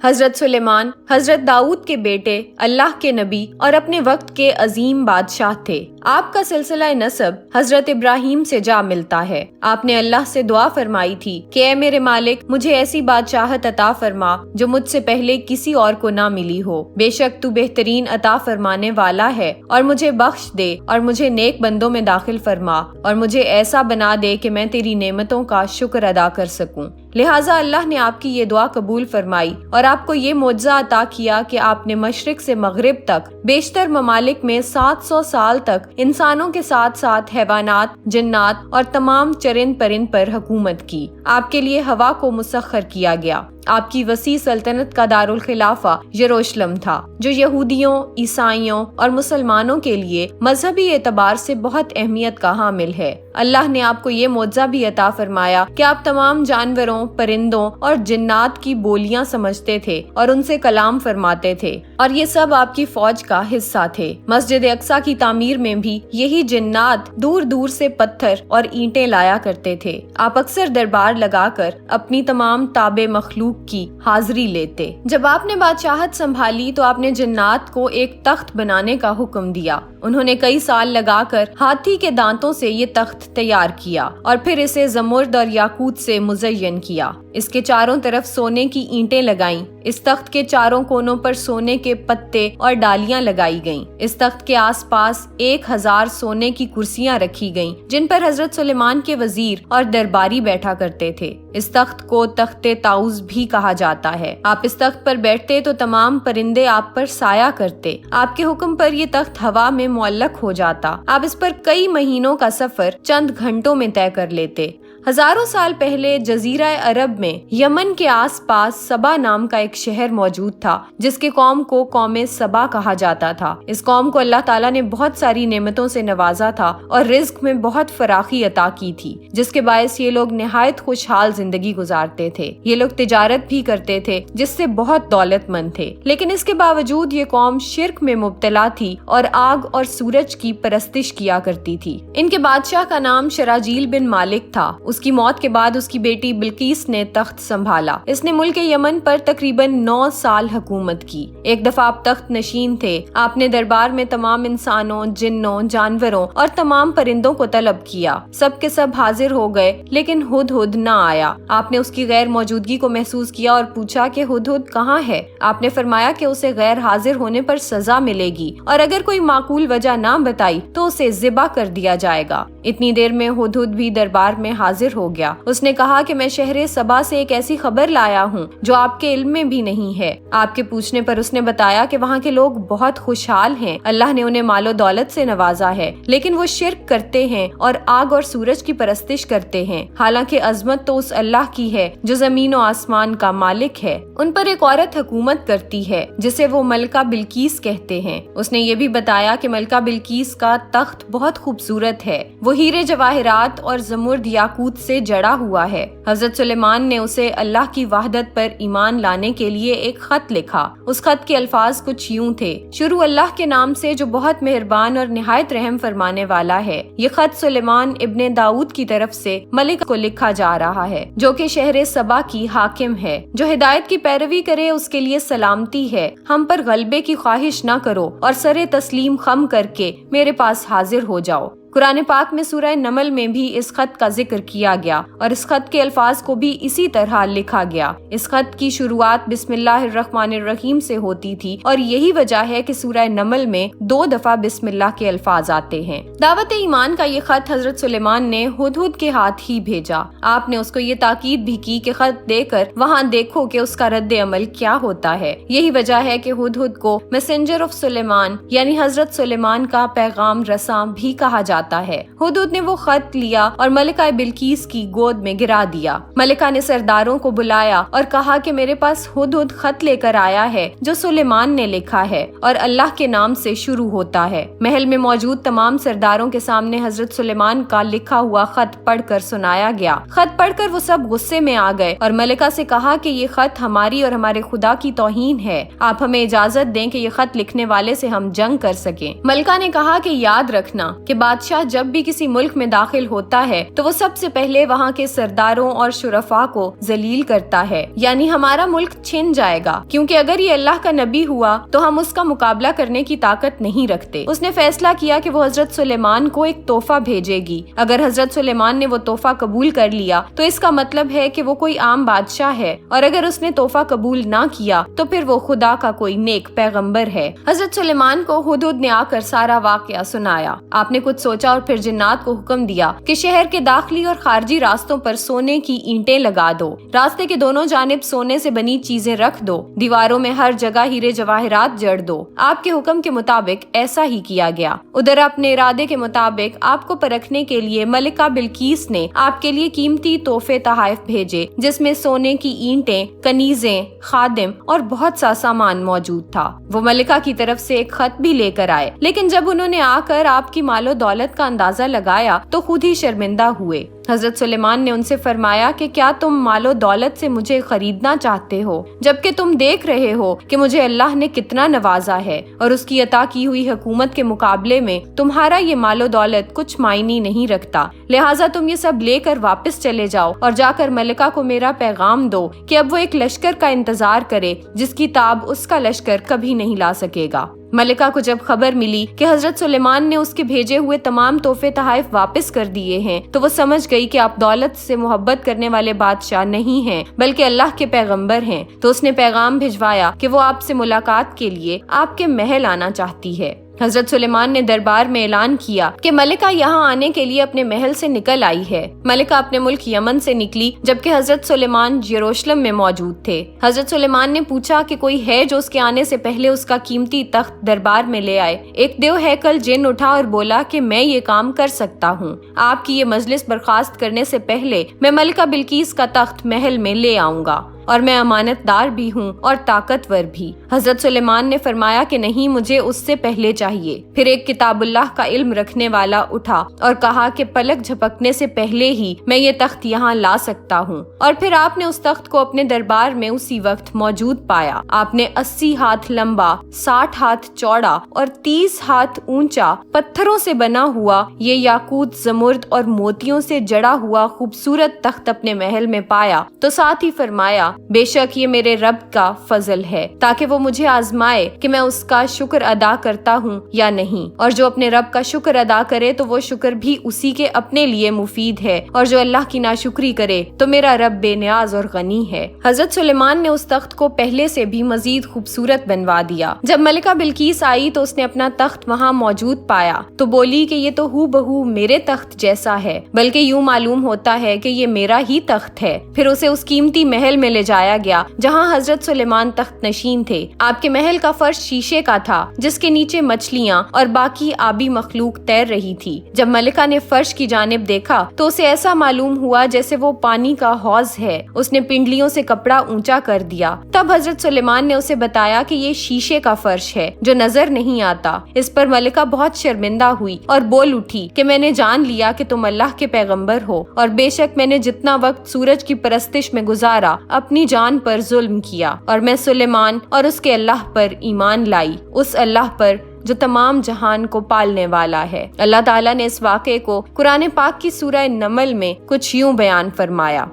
حضرت سلیمان حضرت داؤد کے بیٹے، اللہ کے نبی اور اپنے وقت کے عظیم بادشاہ تھے۔ آپ کا سلسلہ نسب حضرت ابراہیم سے جا ملتا ہے۔ آپ نے اللہ سے دعا فرمائی تھی کہ اے میرے مالک، مجھے ایسی بادشاہت عطا فرما جو مجھ سے پہلے کسی اور کو نہ ملی ہو۔ بے شک تو بہترین عطا فرمانے والا ہے، اور مجھے بخش دے اور مجھے نیک بندوں میں داخل فرما، اور مجھے ایسا بنا دے کہ میں تیری نعمتوں کا شکر ادا کر سکوں۔ لہٰذا اللہ نے آپ کی یہ دعا قبول فرمائی اور آپ کو یہ معجزہ عطا کیا کہ آپ نے مشرق سے مغرب تک بیشتر ممالک میں 700 سال تک انسانوں کے ساتھ ساتھ حیوانات، جنات اور تمام چرند پرند پر حکومت کی۔ آپ کے لیے ہوا کو مسخر کیا گیا۔ آپ کی وسیع سلطنت کا دارالخلافہ یروشلم تھا، جو یہودیوں، عیسائیوں اور مسلمانوں کے لیے مذہبی اعتبار سے بہت اہمیت کا حامل ہے۔ اللہ نے آپ کو یہ معجزہ بھی عطا فرمایا کہ آپ تمام جانوروں، پرندوں اور جنات کی بولیاں سمجھتے تھے اور ان سے کلام فرماتے تھے، اور یہ سب آپ کی فوج کا حصہ تھے۔ مسجد اقصیٰ کی تعمیر میں بھی یہی جنات دور دور سے پتھر اور اینٹیں لایا کرتے تھے۔ آپ اکثر دربار لگا کر اپنی تمام تابع مخلوق کی حاضری لیتے۔ جب آپ نے بادشاہت سنبھالی تو آپ نے جنات کو ایک تخت بنانے کا حکم دیا۔ انہوں نے کئی سال لگا کر ہاتھی کے دانتوں سے یہ تخت تیار کیا اور پھر اسے زمرد اور یاقوت سے مزین کیا۔ اس کے چاروں طرف سونے کی اینٹیں لگائیں۔ اس تخت کے چاروں کونوں پر سونے کے پتے اور ڈالیاں لگائی گئیں۔ اس تخت کے آس پاس 1000 سونے کی کرسیاں رکھی گئیں، جن پر حضرت سلیمان کے وزیر اور درباری بیٹھا کرتے تھے۔ اس تخت کو تخت طاؤس بھی کہا جاتا ہے۔ آپ اس تخت پر بیٹھتے تو تمام پرندے آپ پر سایہ کرتے۔ آپ کے حکم پر یہ تخت ہوا میں معلق ہو جاتا۔ آپ اس پر کئی مہینوں کا سفر چند گھنٹوں میں طے کر لیتے۔ ہزاروں سال پہلے جزیرہ عرب میں یمن کے آس پاس سبا نام کا ایک شہر موجود تھا، جس کے قوم کو قوم سبا کہا جاتا تھا۔ اس قوم کو اللہ تعالیٰ نے بہت ساری نعمتوں سے نوازا تھا اور رزق میں بہت فراخی عطا کی تھی، جس کے باعث یہ لوگ نہایت خوشحال زندگی گزارتے تھے۔ یہ لوگ تجارت بھی کرتے تھے، جس سے بہت دولت مند تھے، لیکن اس کے باوجود یہ قوم شرک میں مبتلا تھی اور آگ اور سورج کی پرستش کیا کرتی تھی۔ ان کے بادشاہ کا نام شراجیل بن مالک تھا۔ اس کی موت کے بعد اس کی بیٹی بلقیس نے تخت سنبھالا۔ اس نے ملک یمن پر تقریباً 9 سال حکومت کی۔ ایک دفعہ آپ تخت نشین تھے۔ آپ نے دربار میں تمام انسانوں، جنوں، جانوروں اور تمام پرندوں کو طلب کیا۔ سب کے سب حاضر ہو گئے، لیکن ہدہد نہ آیا۔ آپ نے اس کی غیر موجودگی کو محسوس کیا اور پوچھا کہ ہدہد کہاں ہے؟ آپ نے فرمایا کہ اسے غیر حاضر ہونے پر سزا ملے گی، اور اگر کوئی معقول وجہ نہ بتائی تو اسے ذبح کر دیا جائے گا۔ اتنی دیر میں ہدہد بھی دربار میں حاضر ہو گیا۔ اس نے کہا کہ میں شہر سبا سے ایک ایسی خبر لایا ہوں جو آپ کے علم میں بھی نہیں ہے۔ آپ کے پوچھنے پر اس نے بتایا کہ وہاں کے لوگ بہت خوشحال ہیں، اللہ نے انہیں مال و دولت سے نوازا ہے، لیکن وہ شرک کرتے ہیں اور آگ اور سورج کی پرستش کرتے ہیں، حالانکہ عظمت تو اس اللہ کی ہے جو زمین و آسمان کا مالک ہے۔ ان پر ایک عورت حکومت کرتی ہے جسے وہ ملکہ بلقیس کہتے ہیں۔ اس نے یہ بھی بتایا کہ ملکہ بلقیس کا تخت بہت خوبصورت ہے، وہ ہیرے جواہرات اور زمرد یاقوت سے جڑا ہوا ہے۔ حضرت سلیمان نے اسے اللہ کی وحدت پر ایمان لانے کے لیے ایک خط لکھا۔ اس خط کے الفاظ کچھ یوں تھے: شروع اللہ کے نام سے جو بہت مہربان اور نہایت رحم فرمانے والا ہے۔ یہ خط سلیمان ابن داؤد کی طرف سے ملک کو لکھا جا رہا ہے، جو کہ شہر سبا کی حاکم ہے۔ جو ہدایت کی پیروی کرے اس کے لیے سلامتی ہے۔ ہم پر غلبے کی خواہش نہ کرو اور سر تسلیم خم کر کے میرے پاس حاضر ہو جاؤ۔ قرآن پاک میں سورہ نمل میں بھی اس خط کا ذکر کیا گیا اور اس خط کے الفاظ کو بھی اسی طرح لکھا گیا۔ اس خط کی شروعات بسم اللہ الرحمن الرحیم سے ہوتی تھی، اور یہی وجہ ہے کہ سورہ نمل میں 2 دفعہ بسم اللہ کے الفاظ آتے ہیں۔ دعوت ایمان کا یہ خط حضرت سلیمان نے ہدہد کے ہاتھ ہی بھیجا۔ آپ نے اس کو یہ تاکید بھی کی کہ خط دے کر وہاں دیکھو کہ اس کا رد عمل کیا ہوتا ہے۔ یہی وجہ ہے کہ ہدہد کو میسنجر آف سلیمان یعنی حضرت سلیمان کا پیغام رساں بھی کہا جاتا ہے۔ ہدہد نے وہ خط لیا اور ملکہ بلقیس کی گود میں گرا دیا۔ ملکہ نے سرداروں کو بلایا اور کہا کہ میرے پاس ہدہد خط لے کر آیا ہے جو سلیمان نے لکھا ہے اور اللہ کے نام سے شروع ہوتا ہے۔ محل میں موجود تمام سرداروں کے سامنے حضرت سلیمان کا لکھا ہوا خط پڑھ کر سنایا گیا۔ خط پڑھ کر وہ سب غصے میں آ گئے اور ملکہ سے کہا کہ یہ خط ہماری اور ہمارے خدا کی توہین ہے، آپ ہمیں اجازت دیں کہ یہ خط لکھنے والے سے ہم جنگ کر سکیں۔ ملکہ نے کہا کہ یاد رکھنا کہ بادشاہ بادشاہ جب بھی کسی ملک میں داخل ہوتا ہے تو وہ سب سے پہلے وہاں کے سرداروں اور شرفاء کو ذلیل کرتا ہے، یعنی ہمارا ملک چھن جائے گا، کیونکہ اگر یہ اللہ کا نبی ہوا تو ہم اس کا مقابلہ کرنے کی طاقت نہیں رکھتے۔ اس نے فیصلہ کیا کہ وہ حضرت سلیمان کو ایک تحفہ بھیجے گی۔ اگر حضرت سلیمان نے وہ تحفہ قبول کر لیا تو اس کا مطلب ہے کہ وہ کوئی عام بادشاہ ہے، اور اگر اس نے تحفہ قبول نہ کیا تو پھر وہ خدا کا کوئی نیک پیغمبر ہے۔ حضرت سلیمان کو ہدہد نے آ کر سارا واقعہ سنایا۔ آپ نے کچھ سوچا اور پھر جنات کو حکم دیا کہ شہر کے داخلی اور خارجی راستوں پر سونے کی اینٹیں لگا دو، راستے کے دونوں جانب سونے سے بنی چیزیں رکھ دو، دیواروں میں ہر جگہ ہیرے جواہرات جڑ دو۔ آپ کے حکم کے مطابق ایسا ہی کیا گیا۔ ادھر اپنے ارادے کے مطابق آپ کو پرکھنے کے لیے ملکہ بلقیس نے آپ کے لیے قیمتی تحفے تحائف بھیجے، جس میں سونے کی اینٹیں، کنیزیں، خادم اور بہت سا سامان موجود تھا۔ وہ ملکہ کی طرف سے ایک خط بھی لے کر آئے، لیکن جب انہوں نے آ کر آپ کی مال و دولت کا اندازہ لگایا تو خود ہی شرمندہ ہوئے۔ حضرت سلیمان نے ان سے فرمایا کہ کیا تم مال و دولت سے مجھے خریدنا چاہتے ہو، جبکہ تم دیکھ رہے ہو کہ مجھے اللہ نے کتنا نوازا ہے، اور اس کی عطا کی ہوئی حکومت کے مقابلے میں تمہارا یہ مال و دولت کچھ معنی نہیں رکھتا، لہٰذا تم یہ سب لے کر واپس چلے جاؤ اور جا کر ملکہ کو میرا پیغام دو کہ اب وہ ایک لشکر کا انتظار کرے جس کی تاب اس کا لشکر کبھی نہیں لا سکے گا۔ ملکہ کو جب خبر ملی کہ حضرت سلیمان نے اس کے بھیجے ہوئے تمام تحفے تحائف واپس کر دیے ہیں تو وہ سمجھ گئی کہ آپ دولت سے محبت کرنے والے بادشاہ نہیں ہیں بلکہ اللہ کے پیغمبر ہیں، تو اس نے پیغام بھجوایا کہ وہ آپ سے ملاقات کے لیے آپ کے محل آنا چاہتی ہے۔ حضرت سلیمان نے دربار میں اعلان کیا کہ ملکہ یہاں آنے کے لیے اپنے محل سے نکل آئی ہے۔ ملکہ اپنے ملک یمن سے نکلی جبکہ حضرت سلیمان یروشلم میں موجود تھے۔ حضرت سلیمان نے پوچھا کہ کوئی ہے جو اس کے آنے سے پہلے اس کا قیمتی تخت دربار میں لے آئے۔ ایک دیو ہیکل جن اٹھا اور بولا کہ میں یہ کام کر سکتا ہوں، آپ کی یہ مجلس برخاست کرنے سے پہلے میں ملکہ بلقیس کا تخت محل میں لے آؤں گا، اور میں امانت دار بھی ہوں اور طاقتور بھی۔ حضرت سلیمان نے فرمایا کہ نہیں، مجھے اس سے پہلے چاہیے۔ پھر ایک کتاب اللہ کا علم رکھنے والا اٹھا اور کہا کہ پلک جھپکنے سے پہلے ہی میں یہ تخت یہاں لا سکتا ہوں، اور پھر آپ نے اس تخت کو اپنے دربار میں اسی وقت موجود پایا۔ آپ نے 80 ہاتھ لمبا، 60 ہاتھ چوڑا اور 30 ہاتھ اونچا پتھروں سے بنا ہوا یہ یاقوت، زمرد اور موتیوں سے جڑا ہوا خوبصورت تخت اپنے محل میں پایا، تو ساتھ ہی فرمایا بے شک یہ میرے رب کا فضل ہے تاکہ وہ مجھے آزمائے کہ میں اس کا شکر ادا کرتا ہوں یا نہیں، اور جو اپنے رب کا شکر ادا کرے تو وہ شکر بھی اسی کے اپنے لیے مفید ہے، اور جو اللہ کی ناشکری کرے تو میرا رب بے نیاز اور غنی ہے۔ حضرت سلیمان نے اس تخت کو پہلے سے بھی مزید خوبصورت بنوا دیا۔ جب ملکہ بلقیس آئی تو اس نے اپنا تخت وہاں موجود پایا تو بولی کہ یہ تو ہو بہو میرے تخت جیسا ہے، بلکہ یوں معلوم ہوتا ہے کہ یہ میرا ہی تخت ہے۔ پھر اسے اس قیمتی محل میں لے جایا گیا جہاں حضرت سلیمان تخت نشین تھے۔ آپ کے محل کا فرش شیشے کا تھا جس کے نیچے مچھلیاں اور باقی آبی مخلوق تیر رہی تھی۔ جب ملکہ نے فرش کی جانب دیکھا تو اسے ایسا معلوم ہوا جیسے وہ پانی کا حوض ہے۔ اس نے پنڈلیوں سے کپڑا اونچا کر دیا۔ تب حضرت سلیمان نے اسے بتایا کہ یہ شیشے کا فرش ہے جو نظر نہیں آتا۔ اس پر ملکہ بہت شرمندہ ہوئی اور بول اٹھی کہ میں نے جان لیا کہ تم اللہ کے پیغمبر ہو، اور بے شک میں نے جتنا وقت سورج کی پرستش میں گزارا اپنی جان پر ظلم کیا، اور میں سلیمان اور اس کے اللہ پر ایمان لائی، اس اللہ پر جو تمام جہان کو پالنے والا ہے۔ اللہ تعالیٰ نے اس واقعے کو قرآن پاک کی سورہ نمل میں کچھ یوں بیان فرمایا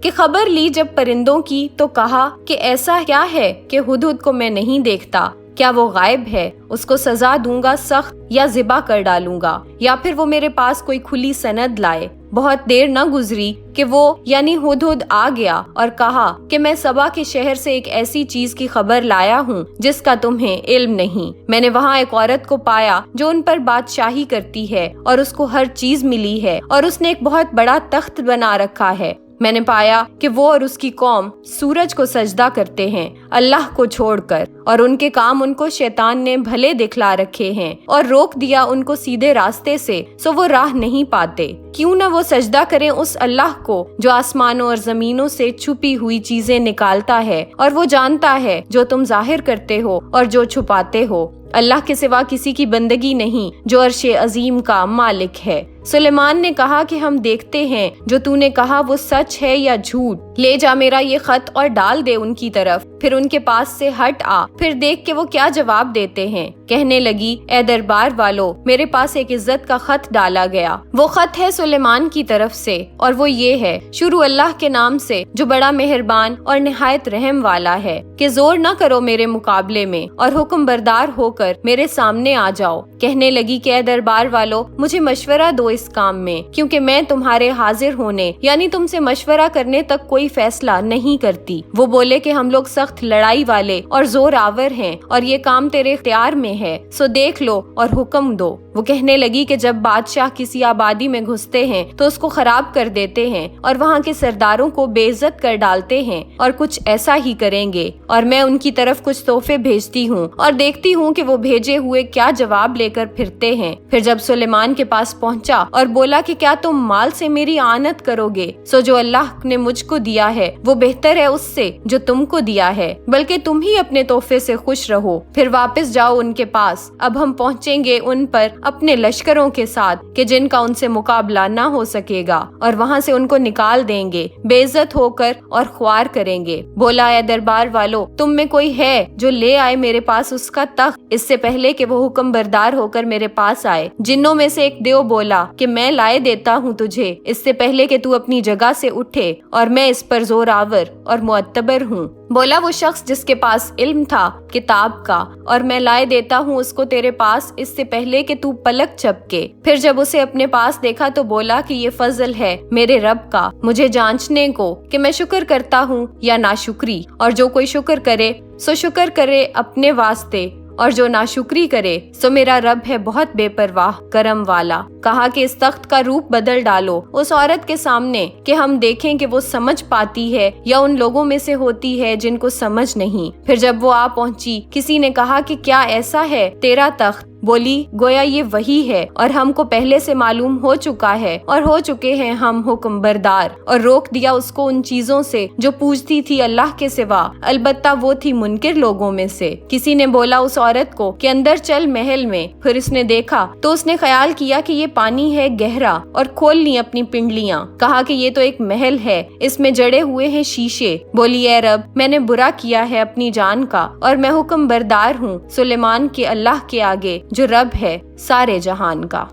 کہ خبر لی جب پرندوں کی تو کہا کہ ایسا کیا ہے کہ ہدہد کو میں نہیں دیکھتا، کیا وہ غائب ہے؟ اس کو سزا دوں گا سخت یا ذبح کر ڈالوں گا، یا پھر وہ میرے پاس کوئی کھلی سند لائے۔ بہت دیر نہ گزری کہ وہ یعنی ہدہد آ گیا اور کہا کہ میں سبا کے شہر سے ایک ایسی چیز کی خبر لایا ہوں جس کا تمہیں علم نہیں۔ میں نے وہاں ایک عورت کو پایا جو ان پر بادشاہی کرتی ہے اور اس کو ہر چیز ملی ہے، اور اس نے ایک بہت بڑا تخت بنا رکھا ہے۔ میں نے پایا کہ وہ اور اس کی قوم سورج کو سجدہ کرتے ہیں اللہ کو چھوڑ کر، اور ان کے کام ان کو شیطان نے بھلے دکھلا رکھے ہیں اور روک دیا ان کو سیدھے راستے سے، سو وہ راہ نہیں پاتے۔ کیوں نہ وہ سجدہ کریں اس اللہ کو جو آسمانوں اور زمینوں سے چھپی ہوئی چیزیں نکالتا ہے، اور وہ جانتا ہے جو تم ظاہر کرتے ہو اور جو چھپاتے ہو۔ اللہ کے سوا کسی کی بندگی نہیں جو عرش عظیم کا مالک ہے۔ سلیمان نے کہا کہ ہم دیکھتے ہیں جو تو نے کہا وہ سچ ہے یا جھوٹ۔ لے جا میرا یہ خط اور ڈال دے ان کی طرف، پھر ان کے پاس سے ہٹ آ، پھر دیکھ کہ وہ کیا جواب دیتے ہیں۔ کہنے لگی اے دربار والو، میرے پاس ایک عزت کا خط ڈالا گیا، وہ خط ہے سلیمان کی طرف سے، اور وہ یہ ہے، شروع اللہ کے نام سے جو بڑا مہربان اور نہایت رحم والا ہے، کہ زور نہ کرو میرے مقابلے میں اور حکم بردار ہو کر میرے سامنے آ جاؤ۔ کہنے لگی کہ اے دربار والو، مجھے مشورہ دو اس کام میں، کیونکہ میں تمہارے حاضر ہونے یعنی تم سے مشورہ کرنے تک کوئی فیصلہ نہیں کرتی۔ وہ بولے کہ ہم لوگ سخت لڑائی والے اور زور آور ہیں، اور یہ کام تیرے اختیار میں ہے، سو دیکھ لو اور حکم دو۔ وہ کہنے لگی کہ جب بادشاہ کسی آبادی میں گھستے ہیں تو اس کو خراب کر دیتے ہیں اور وہاں کے سرداروں کو بے عزت کر ڈالتے ہیں، اور کچھ ایسا ہی کریں گے، اور میں ان کی طرف کچھ تحفے بھیجتی ہوں اور دیکھتی ہوں کہ وہ بھیجے ہوئے کیا جواب لے کر پھرتے ہیں۔ پھر جب سلیمان کے پاس پہنچا اور بولا کہ کیا تم مال سے میری آنت کرو گے، سو جو اللہ نے مجھ کو دیا ہے وہ بہتر ہے اس سے جو تم کو دیا ہے، بلکہ تم ہی اپنے تحفے سے خوش رہو، پھر واپس جاؤ ان کے پاس، اب ہم پہنچیں گے ان پر اپنے لشکروں کے ساتھ کہ جن کا ان سے مقابلہ نہ ہو سکے گا، اور وہاں سے ان کو نکال دیں گے بے عزت ہو کر اور خوار کریں گے۔ بولا اے دربار والو، تم میں کوئی ہے جو لے آئے میرے پاس اس کا تخت اس سے پہلے کہ وہ حکم بردار ہو کر میرے پاس آئے؟ جنوں میں سے ایک دیو بولا کہ میں لائے دیتا ہوں تجھے اس سے پہلے کہ تو اپنی جگہ سے اٹھے، اور میں اس پر زور آور اور معتبر ہوں۔ بولا وہ شخص جس کے پاس علم تھا کتاب کا، اور میں لائے دیتا ہوں اس کو تیرے پاس اس سے پہلے کہ تو پلک جھپکے۔ پھر جب اسے اپنے پاس دیکھا تو بولا کہ یہ فضل ہے میرے رب کا مجھے جانچنے کو کہ میں شکر کرتا ہوں یا ناشکری، اور جو کوئی شکر کرے سو شکر کرے اپنے واسطے، اور جو ناشکری کرے سو میرا رب ہے بہت بے پرواہ کرم والا۔ کہا کہ اس تخت کا روپ بدل ڈالو اس عورت کے سامنے کہ ہم دیکھیں کہ وہ سمجھ پاتی ہے یا ان لوگوں میں سے ہوتی ہے جن کو سمجھ نہیں۔ پھر جب وہ آ پہنچی، کسی نے کہا کہ کیا ایسا ہے تیرا تخت؟ بولی گویا یہ وہی ہے، اور ہم کو پہلے سے معلوم ہو چکا ہے، اور ہو چکے ہیں ہم حکم بردار، اور روک دیا اس کو ان چیزوں سے جو پوجتی تھی اللہ کے سوا، البتہ وہ تھی منکر لوگوں میں سے۔ کسی نے بولا اس عورت کو کہ اندر چل محل میں، پھر اس نے دیکھا تو اس نے خیال کیا کہ یہ پانی ہے گہرا، اور کھول لی اپنی پنڈلیاں، کہا کہ یہ تو ایک محل ہے، اس میں جڑے ہوئے ہیں شیشے۔ بولی اے رب، میں نے برا کیا ہے اپنی جان کا، اور میں حکم بردار ہوں سلیمان کے اللہ کے آگے جو رب ہے سارے جہان کا۔